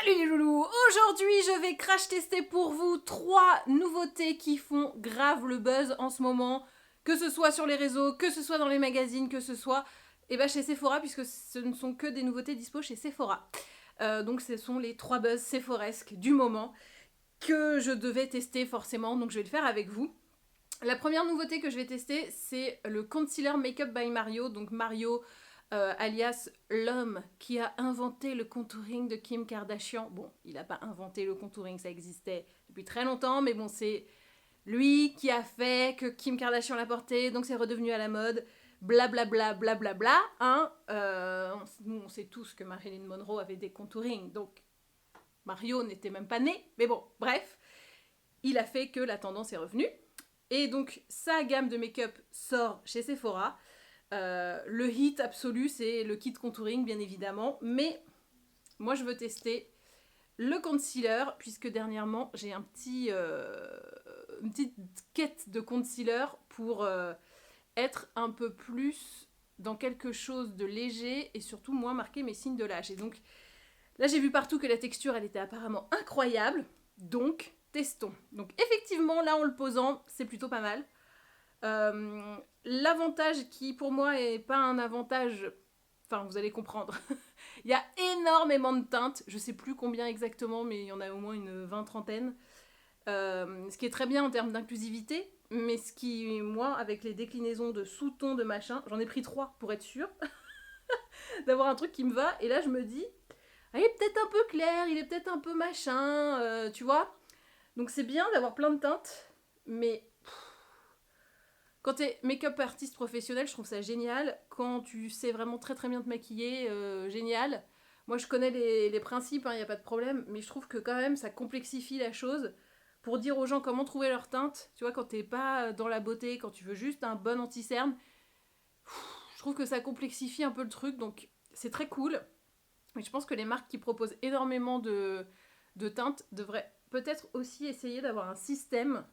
Salut les loulous. Aujourd'hui je vais crash tester pour vous 3 nouveautés qui font grave le buzz en ce moment, que ce soit sur les réseaux, que ce soit dans les magazines, que ce soit chez Sephora, puisque ce ne sont que des nouveautés dispo chez Sephora. Donc ce sont les 3 buzz sephoresques du moment que je devais tester forcément, donc je vais le faire avec vous. La première nouveauté que je vais tester, c'est le Concealer Makeup by Mario, donc Mario alias l'homme qui a inventé le contouring de Kim Kardashian. Bon, il n'a pas inventé le contouring, ça existait depuis très longtemps, mais bon, c'est lui qui a fait que Kim Kardashian l'a porté, donc c'est redevenu à la mode. Blablabla, blablabla, hein. Nous, on sait tous que Marilyn Monroe avait des contourings, donc Mario n'était même pas né, mais bon, bref. Il a fait que la tendance est revenue. Et donc, sa gamme de make-up sort chez Sephora. Le hit absolu, c'est le kit contouring, bien évidemment. Mais moi, je veux tester le concealer, puisque dernièrement, j'ai une petite quête de concealer pour être un peu plus dans quelque chose de léger et surtout moins marquer mes signes de l'âge. Et donc, là, j'ai vu partout que la texture, elle était apparemment incroyable. Donc, testons. Donc, effectivement, là, en le posant, c'est plutôt pas mal. L'avantage qui pour moi est pas un avantage, enfin vous allez comprendre, il y a énormément de teintes, je sais plus combien exactement mais il y en a au moins une 20-30aine, ce qui est très bien en termes d'inclusivité, mais ce qui, moi avec les déclinaisons de sous-tons de machin, j'en ai pris 3 pour être sûre d'avoir un truc qui me va, et là je me dis ah, il est peut-être un peu clair, il est peut-être un peu machin, tu vois, donc c'est bien d'avoir plein de teintes, mais quand t'es make-up artiste professionnel, je trouve ça génial. Quand tu sais vraiment très très bien te maquiller, génial. Moi, je connais les principes, il n'y a pas de problème, mais je trouve que quand même, ça complexifie la chose pour dire aux gens comment trouver leur teinte. Tu vois, quand t'es pas dans la beauté, quand tu veux juste un bon anti-cerne, je trouve que ça complexifie un peu le truc, donc c'est très cool. Et je pense que les marques qui proposent énormément de teintes devraient peut-être aussi essayer d'avoir un système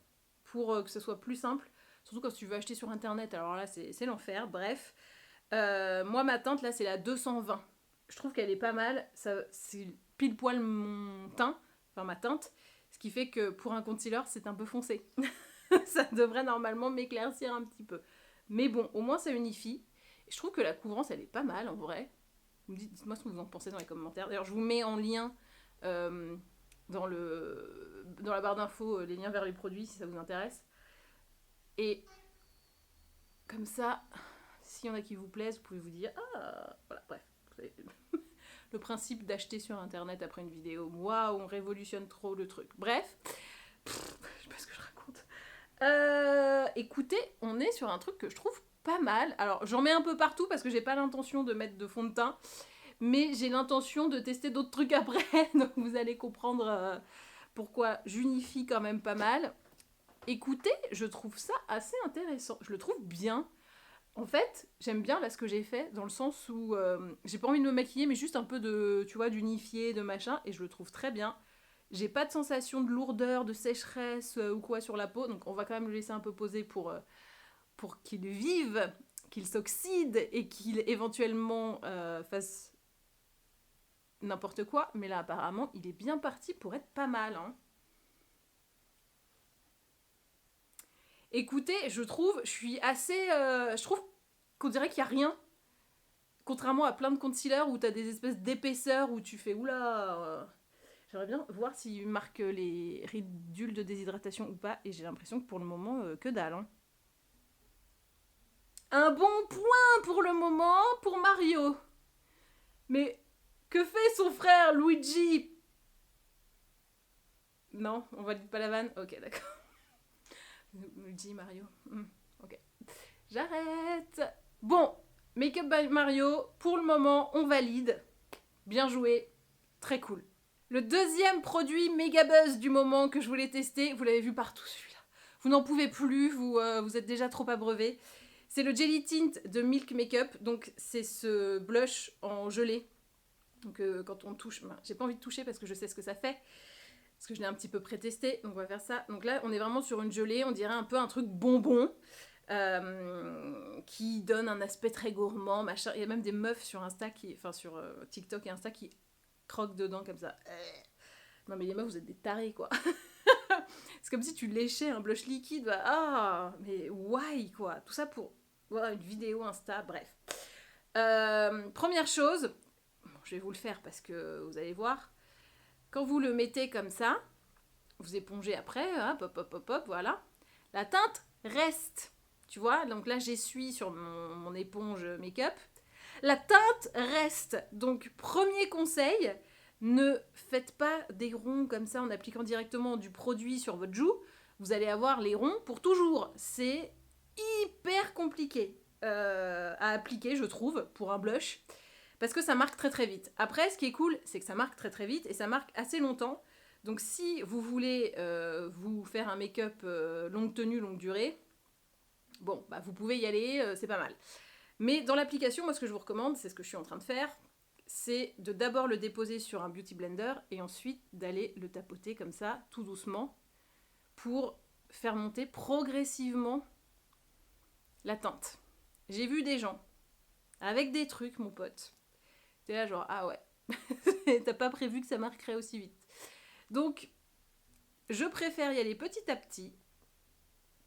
pour que ce soit plus simple. Surtout quand tu veux acheter sur internet, alors là c'est l'enfer, bref. Moi ma teinte là c'est la 220. Je trouve qu'elle est pas mal, c'est pile poil mon teint, enfin ma teinte, ce qui fait que pour un concealer c'est un peu foncé. Ça devrait normalement m'éclaircir un petit peu. Mais bon, au moins ça unifie. Et je trouve que la couvrance elle est pas mal en vrai. Dites-moi ce que vous en pensez dans les commentaires. D'ailleurs je vous mets en lien euh, dans la barre d'infos les liens vers les produits si ça vous intéresse. Et comme ça, s'il y en a qui vous plaisent, vous pouvez vous dire ah voilà, bref. Le principe d'acheter sur internet après une vidéo. Waouh, on révolutionne trop le truc. Bref, je sais pas ce que je raconte. Écoutez, on est sur un truc que je trouve pas mal. Alors, j'en mets un peu partout parce que j'ai pas l'intention de mettre de fond de teint, mais j'ai l'intention de tester d'autres trucs après. Donc, vous allez comprendre pourquoi j'unifie quand même pas mal. Écoutez, je trouve ça assez intéressant. Je le trouve bien. En fait, j'aime bien là ce que j'ai fait, dans le sens où j'ai pas envie de me maquiller, mais juste un peu de, tu vois, d'unifier, de machin, et je le trouve très bien. J'ai pas de sensation de lourdeur, de sécheresse ou quoi sur la peau, donc on va quand même le laisser un peu poser pour qu'il vive, qu'il s'oxyde et qu'il éventuellement fasse n'importe quoi. Mais là, apparemment, il est bien parti pour être pas mal, hein. Écoutez, je suis assez... je trouve qu'on dirait qu'il n'y a rien. Contrairement à plein de concealers où tu as des espèces d'épaisseurs où tu fais oula. J'aimerais bien voir s'ils marquent les ridules de déshydratation ou pas. Et j'ai l'impression que pour le moment, que dalle, hein. Un bon point pour le moment pour Mario. Mais que fait son frère Luigi? Non, on valide pas la vanne. Ok, d'accord. Luigi, Mario. Ok. J'arrête. Bon, Make-up by Mario, pour le moment, on valide. Bien joué. Très cool. Le deuxième produit méga buzz du moment que je voulais tester, vous l'avez vu partout celui-là. Vous n'en pouvez plus, vous êtes déjà trop abreuvé. C'est le Jelly Tint de Milk Makeup. Donc c'est ce blush en gelée. Donc quand on touche, j'ai pas envie de toucher parce que je sais ce que ça fait. Parce que je l'ai un petit peu pré-testé. Donc on va faire ça. Donc là on est vraiment sur une gelée, on dirait un peu un truc bonbon. Qui donne un aspect très gourmand, machin. Il y a même des meufs sur Insta, sur TikTok et Insta qui croque dedans comme ça. Non mais les meufs, vous êtes des tarés quoi. C'est comme si tu léchais un blush liquide. Ah, mais why quoi. Tout ça pour voilà, une vidéo Insta, bref. Première chose, bon, je vais vous le faire parce que vous allez voir. Quand vous le mettez comme ça, vous épongez après, hop, hop, hop, hop, hop, voilà. La teinte reste, tu vois. Donc là, j'essuie sur mon éponge make-up. La teinte reste. Donc, premier conseil, ne faites pas des ronds comme ça en appliquant directement du produit sur votre joue. Vous allez avoir les ronds pour toujours. C'est hyper compliqué à appliquer, je trouve, pour un blush. Parce que ça marque très très vite. Après, ce qui est cool, c'est que ça marque très très vite et ça marque assez longtemps. Donc si vous voulez vous faire un make-up longue tenue, longue durée, bon, bah, vous pouvez y aller, c'est pas mal. Mais dans l'application, moi ce que je vous recommande, c'est ce que je suis en train de faire, c'est de d'abord le déposer sur un beauty blender et ensuite d'aller le tapoter comme ça, tout doucement, pour faire monter progressivement la teinte. J'ai vu des gens avec des trucs, mon pote. T'es là genre, ah ouais, t'as pas prévu que ça marquerait aussi vite. Donc, je préfère y aller petit à petit,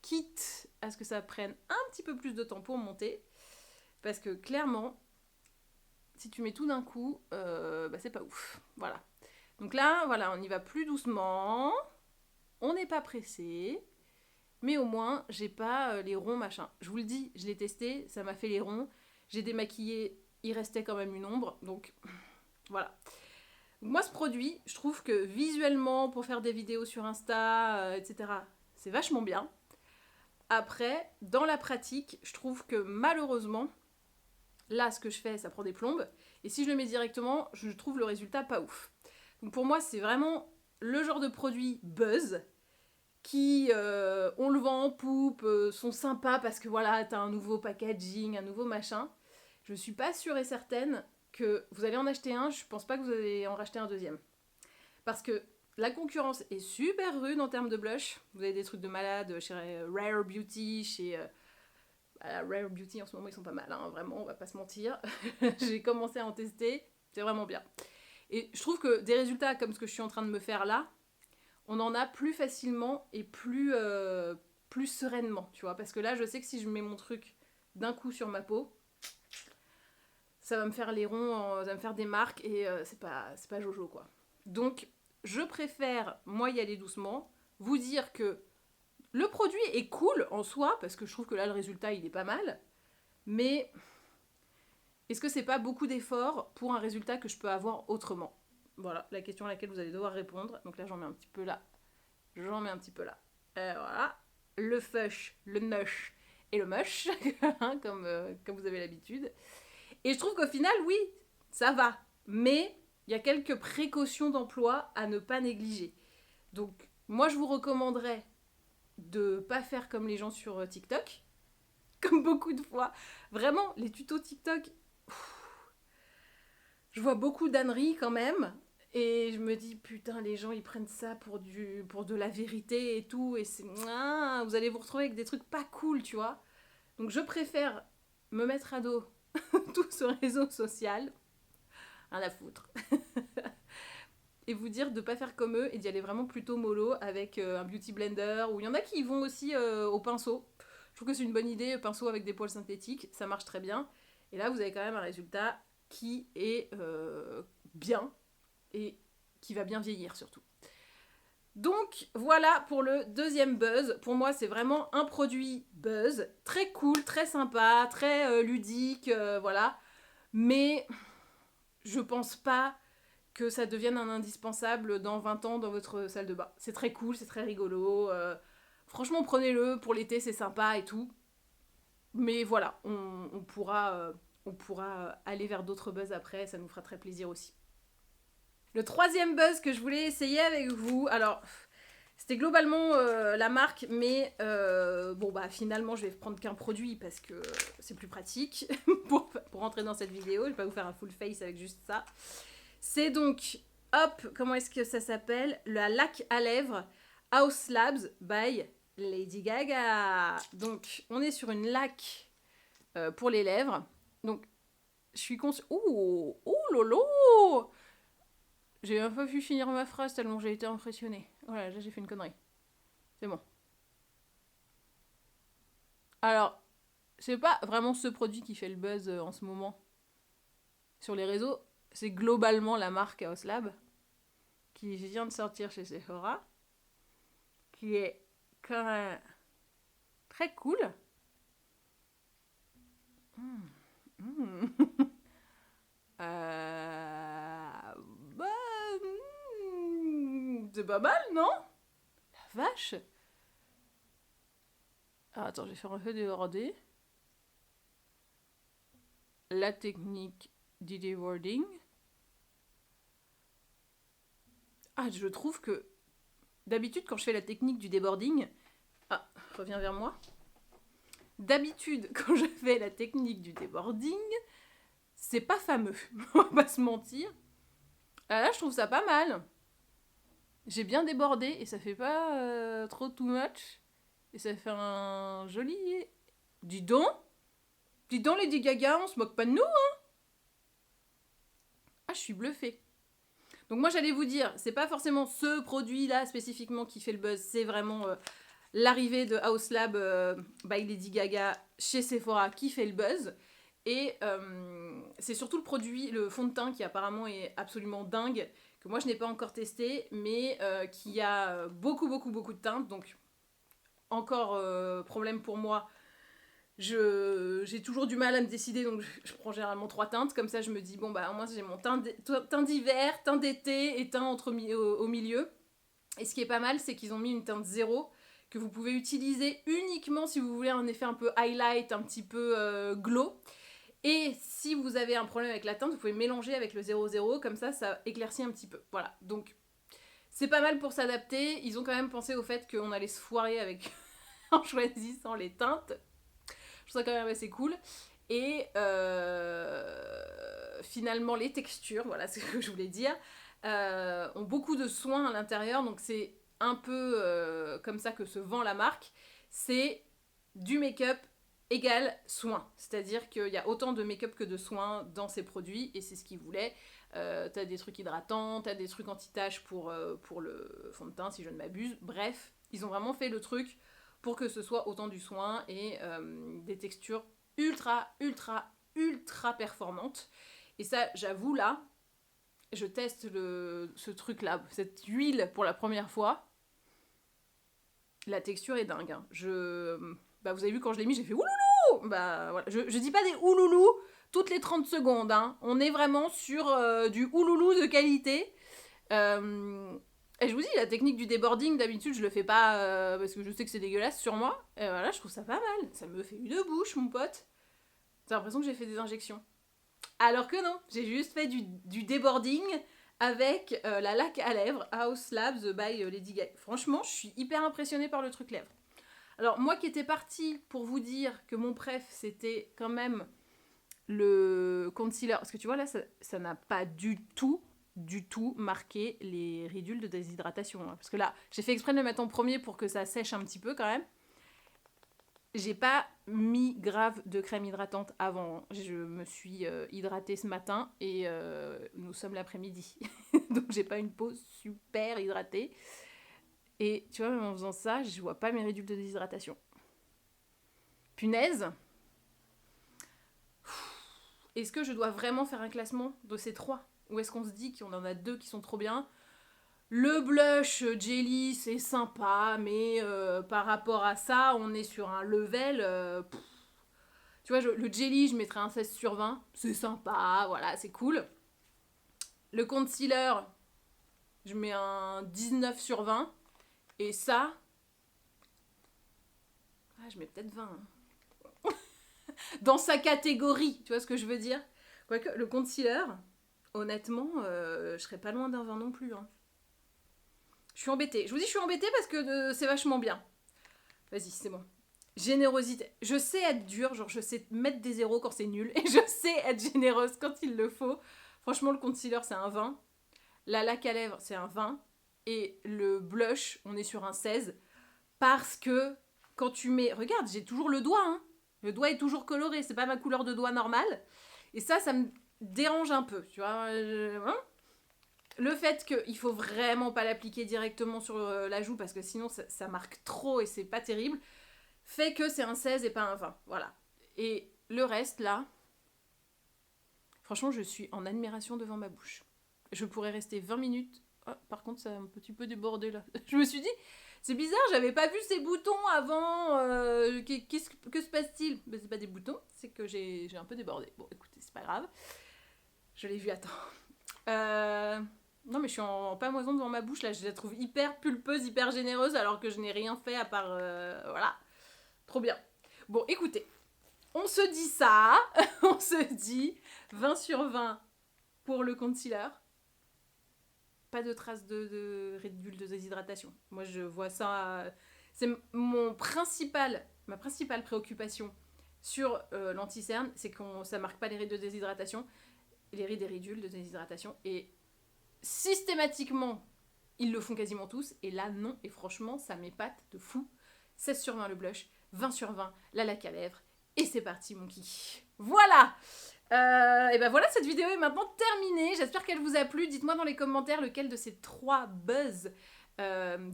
quitte à ce que ça prenne un petit peu plus de temps pour monter, parce que clairement, si tu mets tout d'un coup, bah c'est pas ouf. Voilà. Donc là, voilà, on y va plus doucement, on n'est pas pressé, mais au moins, j'ai pas les ronds machin. Je vous le dis, je l'ai testé, ça m'a fait les ronds, j'ai démaquillé, il restait quand même une ombre, donc voilà. Moi, ce produit, je trouve que visuellement, pour faire des vidéos sur Insta, etc., c'est vachement bien. Après, dans la pratique, je trouve que malheureusement, là, ce que je fais, ça prend des plombes. Et si je le mets directement, je trouve le résultat pas ouf. Donc pour moi, c'est vraiment le genre de produit buzz qui, on le vend en poupe, sont sympas parce que voilà, t'as un nouveau packaging, un nouveau machin. Je suis pas sûre et certaine que vous allez en acheter un, je pense pas que vous allez en racheter un deuxième. Parce que la concurrence est super rude en termes de blush. Vous avez des trucs de malade chez Rare Beauty, chez... Rare Beauty en ce moment ils sont pas mal, hein, vraiment, on va pas se mentir. J'ai commencé à en tester, c'est vraiment bien. Et je trouve que des résultats comme ce que je suis en train de me faire là, on en a plus facilement et plus sereinement, tu vois. Parce que là, je sais que si je mets mon truc d'un coup sur ma peau, ça va me faire les ronds, ça va me faire des marques et c'est pas jojo quoi. Donc, je préfère, moi, y aller doucement, vous dire que le produit est cool en soi, parce que je trouve que là, le résultat, il est pas mal, mais est-ce que c'est pas beaucoup d'efforts pour un résultat que je peux avoir autrement? Voilà, la question à laquelle vous allez devoir répondre. Donc là, j'en mets un petit peu là. J'en mets un petit peu là. Voilà. Le fush, le nush et le mush, comme vous avez l'habitude. Et je trouve qu'au final, oui, ça va. Mais il y a quelques précautions d'emploi à ne pas négliger. Donc, moi, je vous recommanderais de pas faire comme les gens sur TikTok. Comme beaucoup de fois. Vraiment, les tutos TikTok, je vois beaucoup d'âneries quand même. Et je me dis, putain, les gens, ils prennent ça pour de la vérité et tout. Et c'est... Ah, vous allez vous retrouver avec des trucs pas cool, tu vois. Donc, je préfère me mettre à dos tout ce réseau social. Rien à foutre. Et vous dire de ne pas faire comme eux et d'y aller vraiment plutôt mollo avec un beauty blender. Ou il y en a qui y vont aussi au pinceau. Je trouve que c'est une bonne idée, pinceau avec des poils synthétiques. Ça marche très bien. Et là, vous avez quand même un résultat qui est bien et qui va bien vieillir surtout. Donc voilà pour le deuxième buzz. Pour moi, c'est vraiment un produit buzz, très cool, très sympa, très ludique, voilà. Mais je pense pas que ça devienne un indispensable dans 20 ans dans votre salle de bain. C'est très cool, c'est très rigolo. Franchement, prenez-le pour l'été, c'est sympa et tout. Mais voilà, on pourra aller vers d'autres buzz après, ça nous fera très plaisir aussi. Le troisième buzz que je voulais essayer avec vous, alors c'était globalement la marque, mais bon bah finalement je vais prendre qu'un produit parce que c'est plus pratique pour rentrer dans cette vidéo. Je vais pas vous faire un full face avec juste ça. C'est donc, hop, comment est-ce que ça s'appelle? La lac à lèvres House Labs by Lady Gaga. Donc on est sur une laque pour les lèvres. Donc je suis consciente... Ouh, ouh lolo! J'ai même pas pu finir ma phrase tellement j'ai été impressionnée. Voilà, là j'ai fait une connerie. C'est bon. Alors, c'est pas vraiment ce produit qui fait le buzz en ce moment sur les réseaux. C'est globalement la marque House Lab qui vient de sortir chez Sephora, qui est quand même très cool. Mmh. Bah, c'est pas mal, non? La vache. Ah, attends, je vais faire un peu déborder. La technique du deboarding. Ah, je trouve que d'habitude, quand je fais la technique du deboarding... Ah, reviens vers moi. D'habitude, quand je fais la technique du deboarding, c'est pas fameux. On va pas se mentir. Ah, là, je trouve ça pas mal. J'ai bien débordé et ça fait pas trop too much. Et ça fait un joli... Dis donc Lady Gaga, on se moque pas de nous, hein. Ah, je suis bluffée. Donc moi, j'allais vous dire, c'est pas forcément ce produit-là spécifiquement qui fait le buzz, c'est vraiment l'arrivée de House Lab by Lady Gaga chez Sephora qui fait le buzz. Et c'est surtout le produit, le fond de teint qui apparemment est absolument dingue, que moi je n'ai pas encore testé, mais qui a beaucoup de teintes. Donc encore problème pour moi. J'ai toujours du mal à me décider, donc je prends généralement 3 teintes. Comme ça, je me dis, bon, bah, au moins, j'ai mon teint d'hiver, teint d'été et teint au milieu. Et ce qui est pas mal, c'est qu'ils ont mis une teinte 0 que vous pouvez utiliser uniquement si vous voulez un effet un peu highlight, un petit peu glow. Et si vous avez un problème avec la teinte, vous pouvez mélanger avec le 0,0, comme ça éclaircit un petit peu. Voilà, donc c'est pas mal pour s'adapter. Ils ont quand même pensé au fait qu'on allait se foirer avec en choisissant les teintes. Je trouve ça quand même assez cool. Et finalement, les textures, voilà, c'est ce que je voulais dire, ont beaucoup de soins à l'intérieur. Donc c'est un peu comme ça que se vend la marque. C'est du make-up égale soin. C'est-à-dire qu'il y a autant de make-up que de soins dans ces produits. Et c'est ce qu'ils voulaient. T'as des trucs hydratants, t'as des trucs anti-taches pour le fond de teint, si je ne m'abuse. Bref, ils ont vraiment fait le truc pour que ce soit autant du soin et des textures ultra performantes. Et ça, j'avoue, là, je teste ce truc-là, cette huile pour la première fois. La texture est dingue. Hein. Bah, vous avez vu, quand je l'ai mis, j'ai fait ouloulou. Bah, voilà. Je dis pas des ouloulou toutes les 30 secondes. Hein. On est vraiment sur du ouloulou de qualité. Et je vous dis, la technique du deboarding, d'habitude, je le fais pas parce que je sais que c'est dégueulasse sur moi. Et voilà, je trouve ça pas mal. Ça me fait une bouche, mon pote. J'ai l'impression que j'ai fait des injections. Alors que non, j'ai juste fait du deboarding avec la laque à lèvres House Labs by Lady Gaga. Franchement, je suis hyper impressionnée par le truc lèvres. Alors, moi qui étais partie pour vous dire que mon préf, c'était quand même le concealer. Parce que tu vois, là, ça n'a pas du tout marqué les ridules de déshydratation. Hein. Parce que là, j'ai fait exprès de le mettre en premier pour que ça sèche un petit peu quand même. J'ai pas mis grave de crème hydratante avant. Je me suis hydratée ce matin et nous sommes l'après-midi. Donc j'ai pas une peau super hydratée. Et tu vois, même en faisant ça, je vois pas mes ridules de déshydratation. Punaise. Est-ce que je dois vraiment faire un classement de ces 3 ? Ou est-ce qu'on se dit qu'on en a 2 qui sont trop bien ? Le blush jelly, c'est sympa, mais par rapport à ça, on est sur un level... tu vois, le jelly, je mettrais un 16 sur 20. C'est sympa, voilà, c'est cool. Le concealer, je mets un 19 sur 20. Et ça... Ah, je mets peut-être 20. Hein. Dans sa catégorie, tu vois ce que je veux dire ? Quoique, le concealer, honnêtement, je serais pas loin d'un 20 non plus. Hein. Je suis embêtée. Je vous dis, je suis embêtée parce que c'est vachement bien. Vas-y, c'est bon. Générosité. Je sais être dure, genre je sais mettre des zéros quand c'est nul. Et je sais être généreuse quand il le faut. Franchement, le concealer, c'est un 20. La laque à lèvres, c'est un 20. Et le blush, on est sur un 16. Parce que quand tu mets... Regarde, j'ai toujours le doigt. Hein. Le doigt est toujours coloré. C'est pas ma couleur de doigt normale. Et ça me dérange un peu. Tu vois hein. Le fait qu'il faut vraiment pas l'appliquer directement sur la joue parce que sinon ça marque trop et c'est pas terrible, fait que c'est un 16 et pas un 20. Voilà. Et le reste là, franchement je suis en admiration devant ma bouche. Je pourrais rester 20 minutes. Oh, par contre ça a un petit peu débordé là. Je me suis dit, c'est bizarre, j'avais pas vu ces boutons avant. Que se passe-t-il? Ben, c'est pas des boutons, c'est que j'ai un peu débordé. Bon écoutez, c'est pas grave. Je l'ai vu à temps. Non, mais je suis en pamoison devant ma bouche là. Je la trouve hyper pulpeuse, hyper généreuse, alors que je n'ai rien fait à part. Voilà. Trop bien. Bon, écoutez. On se dit ça. On se dit 20 sur 20 pour le concealer. Pas de traces de rédule de déshydratation. Moi, je vois ça. C'est ma principale préoccupation sur l'anti-cerne, c'est que ça marque pas les rides de déshydratation, les rides et ridules de déshydratation. Et systématiquement, ils le font quasiment tous. Et là, non. Et franchement, ça m'épate de fou. 16 sur 20 le blush, 20 sur 20 la laque à lèvres. Et c'est parti, mon kiki. Voilà. Et ben voilà, cette vidéo est maintenant terminée. J'espère qu'elle vous a plu. Dites-moi dans les commentaires lequel de ces 3 buzz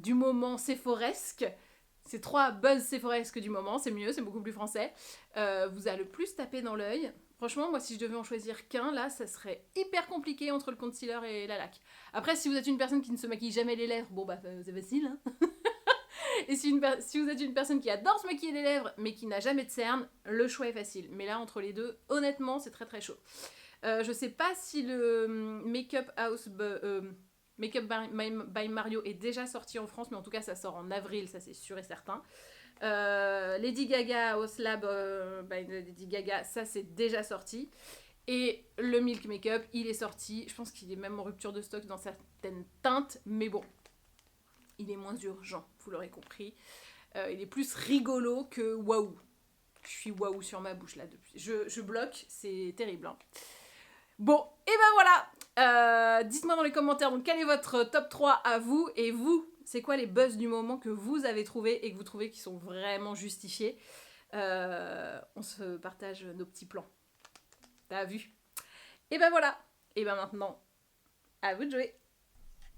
du moment séphoresque, ces 3 buzz séphoresques du moment, c'est mieux, c'est beaucoup plus français, vous a le plus tapé dans l'œil. Franchement, moi, si je devais en choisir qu'un, là, ça serait hyper compliqué entre le concealer et la laque. Après, si vous êtes une personne qui ne se maquille jamais les lèvres, bon, bah, c'est facile, hein. Et si vous êtes une personne qui adore se maquiller les lèvres, mais qui n'a jamais de cernes, le choix est facile. Mais là, entre les deux, honnêtement, c'est très très chaud. Je sais pas si le Makeup by Mario est déjà sorti en France, mais en tout cas, ça sort en avril, ça c'est sûr et certain. Lady Gaga House Lab by Lady Gaga, ça c'est déjà sorti. Et le Milk Makeup, il est sorti. Je pense qu'il est même en rupture de stock dans certaines teintes, mais bon, il est moins urgent, vous l'aurez compris. Il est plus rigolo que waouh. Je suis waouh sur ma bouche là depuis. Je bloque, c'est terrible. Hein. Bon, et ben voilà. Dites-moi dans les commentaires donc quel est votre top 3 à vous, et vous, c'est quoi les buzz du moment que vous avez trouvé et que vous trouvez qui sont vraiment justifiés. On se partage nos petits plans. T'as vu? Et ben voilà. Et ben maintenant, à vous de jouer.